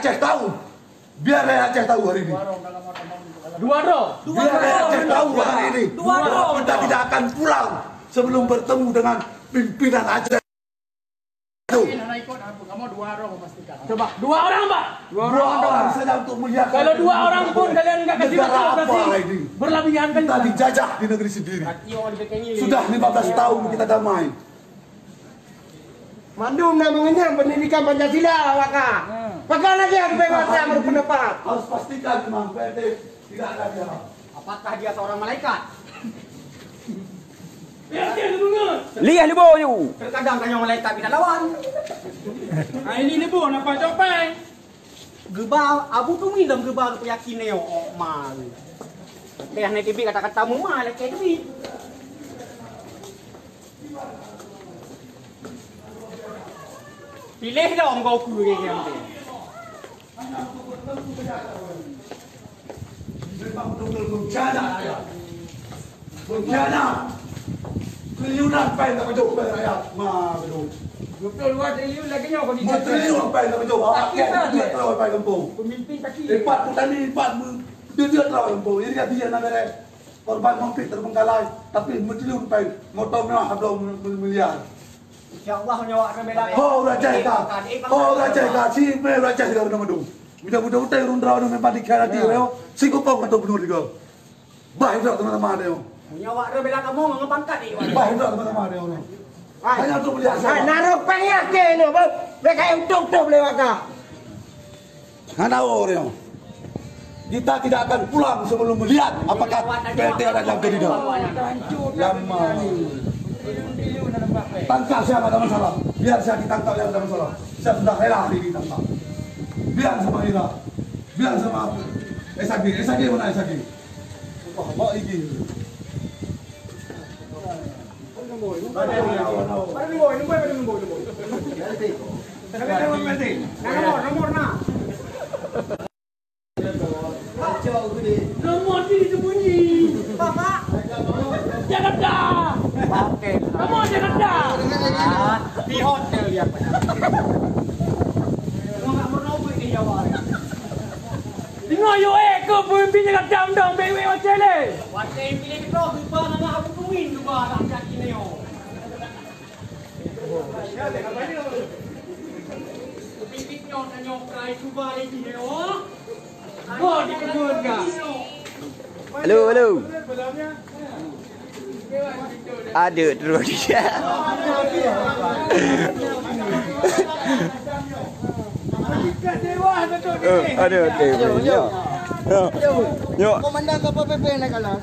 Aceh tahu. Biar rakyat Aceh tahu hari ini. Dua roh. Biar rakyat Aceh tahu hari ini. Kita tidak akan pulang sebelum bertemu dengan pimpinan Aceh. Kamu dua orang memastikan. Coba, dua orang, Pak. Dua orang saja untuk melihat. Kalau dua orang pun kalian enggak kasih betul berarti berlebihan kan. Kita dijajah di negeri sendiri. Sudah 15 tahun kita damai. Mandum dan mengenyam pendidikan Pancasila, Waka. Pakai lagi yang bebas yang berpendapat. Harus pastikan memang PRT tidak ada dia. Apakah dia seorang malaikat? Lihat libo you. Terkadang tanya malaikat tidak lawan. Nah ini libo nampak copeng. Gebal abu tu minum gebal keyakinan yo mal. Teh nek tibi kata-kata mu mal kayak tibi. Pilih dong kau kuih yang tu. Memang betul bencana ya. Bencana. Triliunan pen tak betul pen rakyat. Betul. Betul 2 triliun lagi nyawa kau di Triliun pen tak betul. Dia terlalu pen kampung. Pemimpin kaki. Empat petani, dia terlalu kampung. Ini kan dia nak korban konflik terbengkalai. Tapi triliun pen. Motor mewah ada miliar. InsyaAllah nyawa rebela. Oh, Raja ka. Oh, Raja ka. Si me Raja ka nama-nama. Mudah-mudahan utai rundra nu memang dikhianati leo. Si kupau atau benar juga. Baik tak teman-teman dia. Nyawa rebela kamu ngepangkat ni. Baik tak teman-teman dia. Hanya untuk melihat saya. Naruh penyakin ni, mereka yang tutup lewat kah? Hana orang. Kita tidak akan pulang sebelum melihat apakah PRT ada dalam tidak. Lama. Tangkap siapa ada masalah. Biar saya ditangkap yang ada masalah. Saya sudah rela hari ini ditangkap. Biar sama Ira. Biar sama SAG mana SAG? Wah, mau ini. Nomor disembunyi. Bapak. Jakarta. Oke. Kamu Jakarta. Di hotel dia. Kamu enggak mau pergi Jawa. Tengok yo ke pemimpin Jakarta dong BW Wacele. Wacele pilih kita lupa nama aku tuin juga tak yakin yo. Pemimpinnya tanya prai cuba lagi yo. Oh, dikebun kah? Halo, halo. Ada terus dia. Ada okey. Yo. Yo. Komandan kapal PP nak kalah.